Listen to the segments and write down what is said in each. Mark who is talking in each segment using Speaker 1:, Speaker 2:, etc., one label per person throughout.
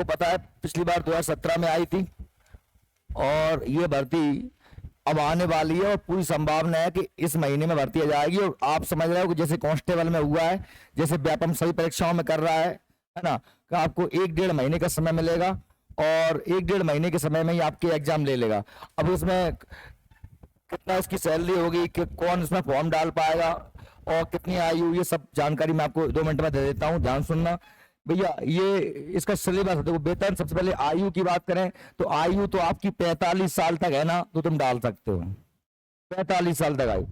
Speaker 1: आपको पता है पिछली बार 2017 में आई थी, और ये भर्ती अब आने वाली है और पूरी संभावना है कि इस महीने में भर्ती आ जाएगी। और आप समझ रहे हो कि जैसे कांस्टेबल में हुआ है, जैसे व्यापम सभी परीक्षाओं में कर रहा है ना, कि आपको 1-1.5 महीने का समय मिलेगा और 1-1.5 महीने के समय में ही आपके एग्जाम ले लेगा। अब इसमें कितना इसकी सैलरी होगी, कि कौन इसमें फॉर्म डाल पाएगा और कितनी आयु, ये सब जानकारी मैं आपको 2 मिनट में दे देता हूँ, ध्यान सुनना भैया। ये इसका सिलेबस है। देखो वेतन, सबसे पहले आयु की बात करें तो आयु तो आपकी 45 साल तक है ना, तो तुम डाल सकते हो 45 साल तक आयु।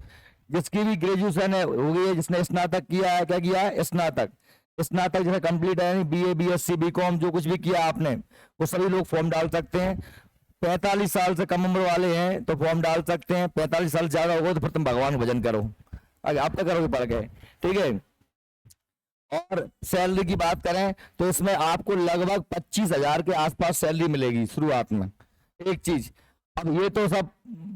Speaker 1: जिसकी भी ग्रेजुएशन है हो गई है, जिसने स्नातक किया है, क्या किया है, स्नातक, स्नातक जैसे कंप्लीट है, बीए, बीएससी, बीकॉम, जो कुछ भी किया आपने, वो सभी लोग फॉर्म डाल सकते हैं। 45 साल से कम उम्र वाले हैं तो फॉर्म डाल सकते हैं। 45 साल ज्यादा होगा तो फिर तुम भगवान का भजन करो, आगे आप क्या करोगे पढ़ के, ठीक है। और सैलरी की बात करें तो इसमें आपको लगभग 25,000 के आसपास सैलरी मिलेगी शुरुआत में। एक चीज, अब ये तो सब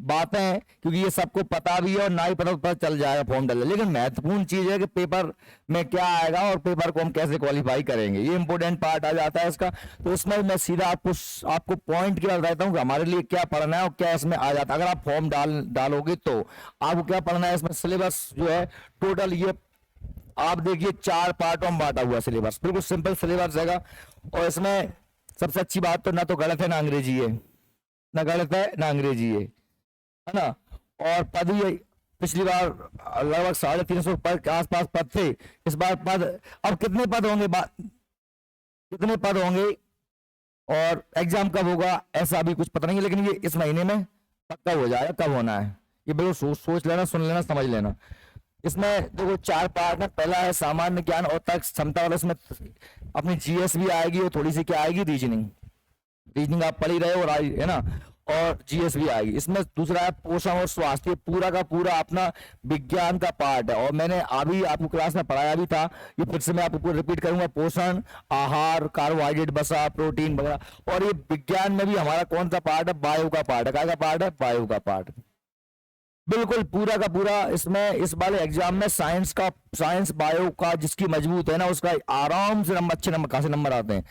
Speaker 1: बातें हैं क्योंकि ये सबको पता भी है और ना ही पता चल जाएगा फॉर्म डालने, लेकिन महत्वपूर्ण चीज है कि पेपर में क्या आएगा और पेपर को हम कैसे क्वालिफाई करेंगे, ये इंपॉर्टेंट पार्ट आ जाता है इसका। तो इसमें मैं सीधा आपको पॉइंट की बात बताता हूँ कि हमारे लिए क्या पढ़ना है और क्या इसमें आ जाता है। अगर आप फॉर्म डालोगे तो आपको क्या पढ़ना है, इसमें सिलेबस जो है टोटल, ये आप देखिए 4 पार्टों में बांटा हुआ सिलेबस, बिल्कुल सिंपल सिलेबस है। और इसमें सबसे अच्छी बात तो ना तो गलत है ना अंग्रेजी है, ना गलत है ना अंग्रेजी है ना। और पद भी पिछली बार लगभग 350 पद के आसपास पद थे, इस बार पद, अब कितने पद होंगे, कितने पद होंगे और एग्जाम कब होगा ऐसा भी कुछ पता नहीं है, लेकिन ये इस महीने में पक्का हो जाएगा कब होना है, ये बिल्कुल सोच लेना, सुन लेना, समझ लेना। इसमें देखो 4 पार्ट है। पहला है सामान्य ज्ञान और तर्क क्षमता वाला, इसमें अपनी जीएस भी आएगी और थोड़ी सी क्या आएगी, रीजनिंग, रीजनिंग आप पढ़ ही रहे हो और है ना, और जीएस भी आएगी। इसमें दूसरा है पोषण और स्वास्थ्य, पूरा का पूरा अपना विज्ञान का पार्ट है और मैंने अभी आपको क्लास में पढ़ाया भी था, ये फिर से मैं आपको रिपीट करूंगा। पोषण, आहार, कार्बोहाइड्रेट, वसा, प्रोटीन वगैरह। और ये विज्ञान में भी हमारा कौन सा पार्ट है, बायो का पार्ट है। क्या का पार्ट है, बायो का पार्ट, बिल्कुल पूरा का पूरा। इसमें इस वाले एग्जाम में साइंस बायो का जिसकी मजबूत है ना, उसका आराम से नंबर, अच्छे नंबर, खासे नंबर आते हैं।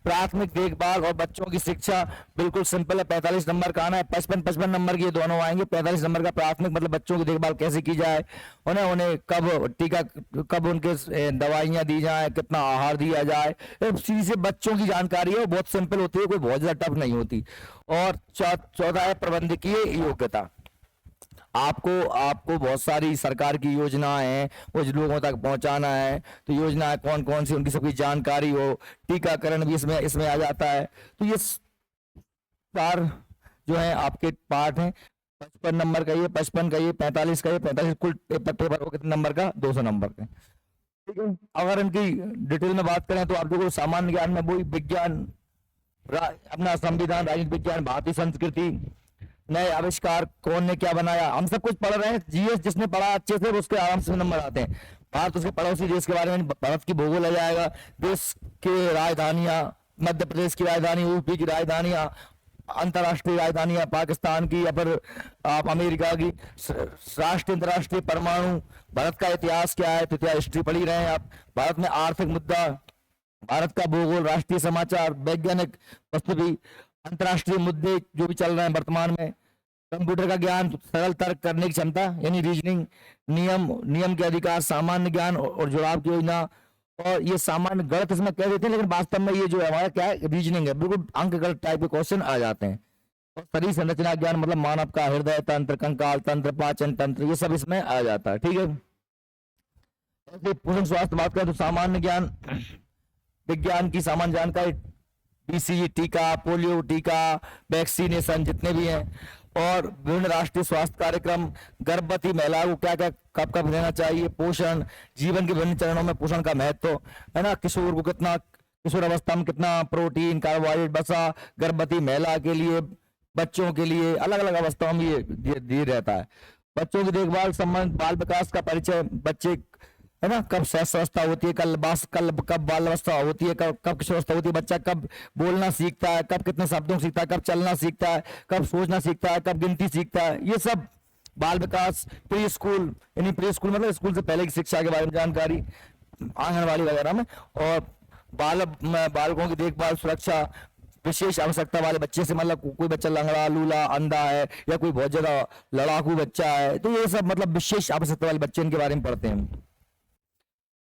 Speaker 1: प्राथमिक देखभाल और बच्चों की शिक्षा बिल्कुल सिंपल है, 45 नंबर का आना है। 55 नंबर के दोनों आएंगे। 45 नंबर का प्राथमिक मतलब बच्चों की देखभाल कैसे की जाए, उन्हें कब टीका, कब उनके दवाइयां दी जाए, कितना आहार दिया जाए, सीधी से बच्चों की जानकारी है, बहुत सिंपल होती है, कोई बहुत ज्यादा टफ नहीं होती। और चौथा है प्रबंधकीय योग्यता। आपको बहुत सारी सरकार की योजनाएं हैं, वो लोगों तक पहुंचाना है, तो योजनाएं कौन कौन सी, उनकी सबकी जानकारी हो। टीकाकरण भी इसमें आ जाता है। तो ये 4 जो है आपके पार्ट हैं। 55 नंबर का ये, 55 का ये, 45 का ये, 45 कुल पेपर हो कितने नंबर का, 200 नंबर का, ठीक है। अगर इनकी डिटेल में बात करें तो आप देखो सामान्य ज्ञान में वही विज्ञान, अपना संविधान, राजनीति विज्ञान, भारतीय संस्कृति, नए आविष्कार, कौन ने क्या बनाया, हम सब कुछ पढ़ रहे हैं। जीएस जिसने पढ़ा अच्छे से उसके आराम से नंबर आते हैं। भारत उसके पड़ोसी देश के बारे में, भारत की भूगोल आ जाएगा, देश के राजधानियां, मध्य प्रदेश की राजधानी, यूपी की राजधानियां, अंतर्राष्ट्रीय राजधानियां, पाकिस्तान की या फिर आप अमेरिका की, राष्ट्रीय अंतर्राष्ट्रीय परमाणु, भारत का इतिहास क्या है, तो इतिहास हिस्ट्री पढ़ी रहे हैं आप। भारत में आर्थिक मुद्दा, भारत का भूगोल, राष्ट्रीय समाचार, वैज्ञानिक प्रस्तुति, अंतर्राष्ट्रीय मुद्दे जो भी चल रहे हैं वर्तमान में, कंप्यूटर का ज्ञान, सरल तर्क करने की क्षमता यानी रीजनिंग, नियम के अधिकार, सामान्य ज्ञान और जुड़ाव की योजना। और ये सामान्य गणित इसमें कह देते हैं, लेकिन वास्तव में ये जो है हमारा क्या है, रीजनिंग है, बिल्कुल अंक गणित टाइप के क्वेश्चन आ जाते हैं। और शरीर संरचना ज्ञान मतलब मानव का हृदय तंत्र, कंकाल तंत्र, पाचन तंत्र, ये सब इसमें आ जाता है, ठीक है। ऐसे पोषण स्वास्थ्य बात करें तो सामान्य ज्ञान, विज्ञान की सामान्य जानकारी, बीसीजी, टीका, पोलियो टीका, वैक्सीनेशन जितने भी हैं, और विभिन्न राष्ट्रीय स्वास्थ्य कार्यक्रम, गर्भवती महिलाओं को क्या क्या कब कब लेना चाहिए, पोषण, जीवन के विभिन्न चरणों में पोषण का महत्व है ना, किशोर को कितना, किशोर अवस्था में कितना प्रोटीन, कार्बोहाइड्रेट, वसा, गर्भवती महिला के लिए, बच्चों के लिए अलग अलग अवस्थाओं में ये दिए रहता है। बच्चों की देखभाल संबंध, बाल विकास का परिचय, बच्चे है ना, कब शैशवावस्था होती है, कब बाल अवस्था होती है, कब किशोरावस्था होती है, बच्चा कब बोलना सीखता है, कब कितने शब्दों सीखता है, कब चलना सीखता है, कब सोचना सीखता है, कब गिनती सीखता है, ये सब बाल विकास। प्री स्कूल यानी प्री स्कूल मतलब स्कूल से पहले की शिक्षा के बारे में जानकारी, आंगनबाड़ी वगैरह में। और बालकों की देखभाल सुरक्षा, विशेष आवश्यकता वाले बच्चे से, मतलब कोई बच्चा लंगड़ा लूला अंधा है या कोई बहुत ज्यादा लड़ाकू बच्चा है, तो ये सब मतलब विशेष आवश्यकता वाले बच्चे, इनके बारे में पढ़ते हैं।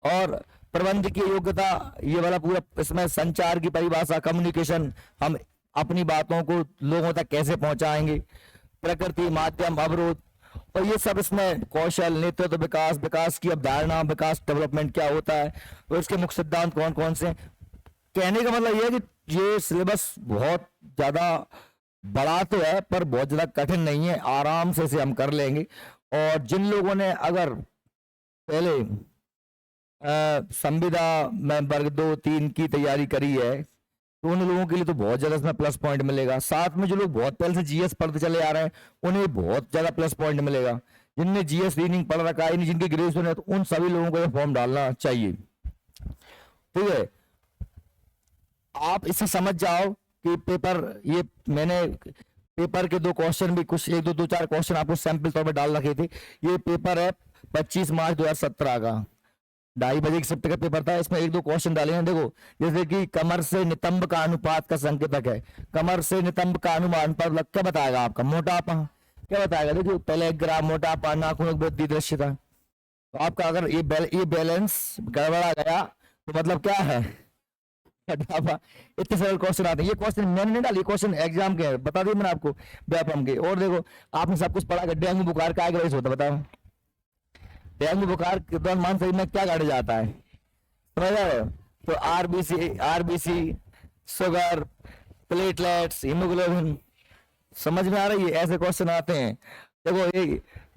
Speaker 1: और प्रबंध की योग्यता, ये वाला पूरा इसमें संचार की परिभाषा, कम्युनिकेशन, हम अपनी बातों को लोगों तक कैसे पहुंचाएंगे, प्रकृति, माध्यम, अवरोध, और ये सब इसमें कौशल, नेतृत्व, विकास, विकास की अवधारणा, विकास डेवलपमेंट क्या होता है, और इसके मुख्य सिद्धांत कौन कौन से। कहने का मतलब ये है कि ये सिलेबस बहुत ज्यादा बड़ा तो है पर बहुत ज्यादा कठिन नहीं है, आराम से इसे हम कर लेंगे। और जिन लोगों ने अगर पहले संविदा में वर्ग 2-3 की तैयारी करी है तो उन लोगों के लिए तो बहुत ज्यादा इसमें प्लस पॉइंट मिलेगा। साथ में जो लोग बहुत पहले से जीएस पढ़ते चले आ रहे हैं उन्हें बहुत ज्यादा प्लस पॉइंट मिलेगा। जिनने जीएस रीजनिंग पढ़ रखा है, जिनकी ग्रेजुएशन है, तो उन सभी लोगों को ये फॉर्म डालना चाहिए। ठीक है, आप इसे समझ जाओ कि पेपर, ये मैंने पेपर के 2 क्वेश्चन भी कुछ 1-2-4 क्वेश्चन आपको सैंपल तौर पर डाल रखे थे। ये पेपर है 25 मार्च 2017 का, 2:30 बजे की शिफ्ट का पेपर था। इसमें 1-2 क्वेश्चन डाले हैं। देखो, जैसे कि कमर से नितंब का अनुपात का संकेतक है। कमर से नितंब का अनुमान पर क्या बताएगा आपका? मोटापा। क्या बताएगा? देखो, पहले ग्राफ मोटापा, नाखूनों की वृद्धि, दृश्यता। तो आपका अगर ये बैलेंस गड़बड़ा गया तो मतलब क्या है? इतने सरल क्वेश्चन आते हैं। ये क्वेश्चन मैंने नहीं डाली, क्वेश्चन एग्जाम के हैं, बता दिए मैंने आपको, व्यापम के। और देखो, आपने सब कुछ पढ़ा, डेंगू बुखार का वजह से होता, बताओ डेंगू बुखार के दौरान मानव शरीर में क्या घट जाता है, समझ रहे हो? तो आरबीसी, शुगर, प्लेटलेट्स, हीमोग्लोबिन, समझ में आ रही है? ऐसे क्वेश्चन आते हैं। देखो,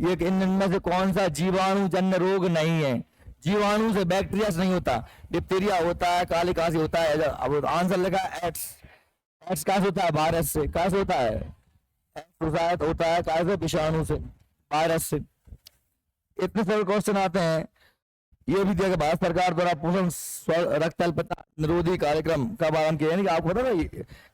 Speaker 1: ये इनमें से कौन सा जीवाणु जन्य रोग नहीं है? जीवाणु से, बैक्टीरिया से नहीं होता। डिप्थीरिया होता है, काली खांसी होता है। अब आंसर लगा एड्स। एड्स कहाँ से होता है? वायरस से। कहाँ से होता है? एड्स होता है कहाँ से? विषाणु से, वायरस से। इतने सारे क्वेश्चन आते हैं। ये भी दिया भारत सरकार द्वारा पोषण रक्त अल्पता निरोधी कार्यक्रम का आरंभ किया, यानी कि आपको पता है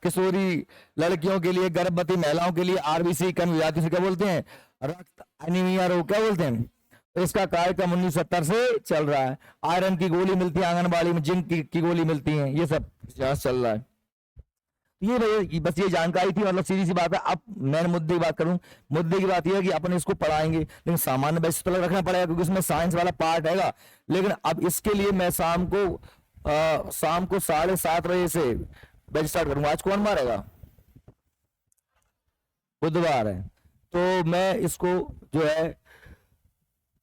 Speaker 1: किशोरी लड़कियों के लिए, गर्भवती महिलाओं के लिए आरबीसी कम जाति से क्या बोलते हैं? रक्त एनीमिया रोग क्या बोलते हैं? तो इसका कार्यक्रम 1970 से चल रहा है। आयरन की गोली मिलती है आंगनबाड़ी में, जिंक की गोली मिलती है, ये सब चल रहा है। ये बस ये जानकारी थी, मतलब सीधी सी बात है। अब मैं मुद्दे की बात करूं, मुद्दे की बात यह है कि अपन इसको पढ़ाएंगे, लेकिन सामान्य बेसिस पर रखना पड़ेगा क्योंकि इसमें साइंस वाला पार्ट हैगा। लेकिन अब इसके लिए मैं शाम को 7:30 बजे से बैच स्टार्ट करूंगा। आज कौन मारेगा? बुधवार है, तो मैं इसको जो है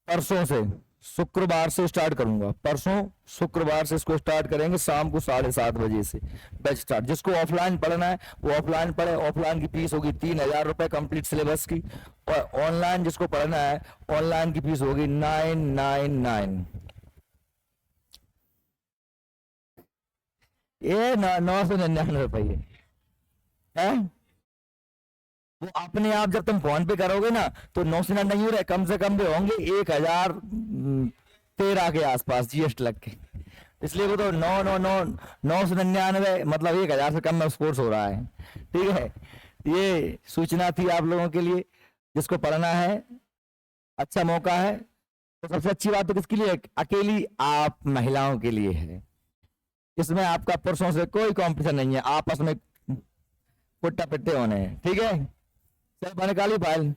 Speaker 1: परसों से, शुक्रवार से स्टार्ट करूंगा। परसों शुक्रवार से इसको स्टार्ट करेंगे, शाम को 7:30 बजे से बैच स्टार्ट। जिसको ऑफलाइन पढ़ना है वो ऑफलाइन पढ़े। ऑफलाइन की फीस होगी 3,000 रुपए कंप्लीट सिलेबस की, और ऑनलाइन जिसको पढ़ना है ऑनलाइन की फीस होगी 999। ये 999 रुपये है। वो अपने आप जब तुम फोन पे करोगे ना तो 999 नहीं हो रहे, कम से कम भी होंगे 1013 के आसपास जीएसटी लग के। इसलिए वो तो 999 मतलब 1000 से कम में कोर्स हो रहा है। ठीक है, ये सूचना थी आप लोगों के लिए। जिसको पढ़ना है अच्छा मौका है। तो सबसे अच्छी बात तो किसके लिए? अकेली आप महिलाओं के लिए है। इसमें आपका पुरुषों से कोई कॉम्पिटिशन नहीं है, आपस में पुट्टा पिट्टे होने हैं। ठीक है, चल बने काली फाइल।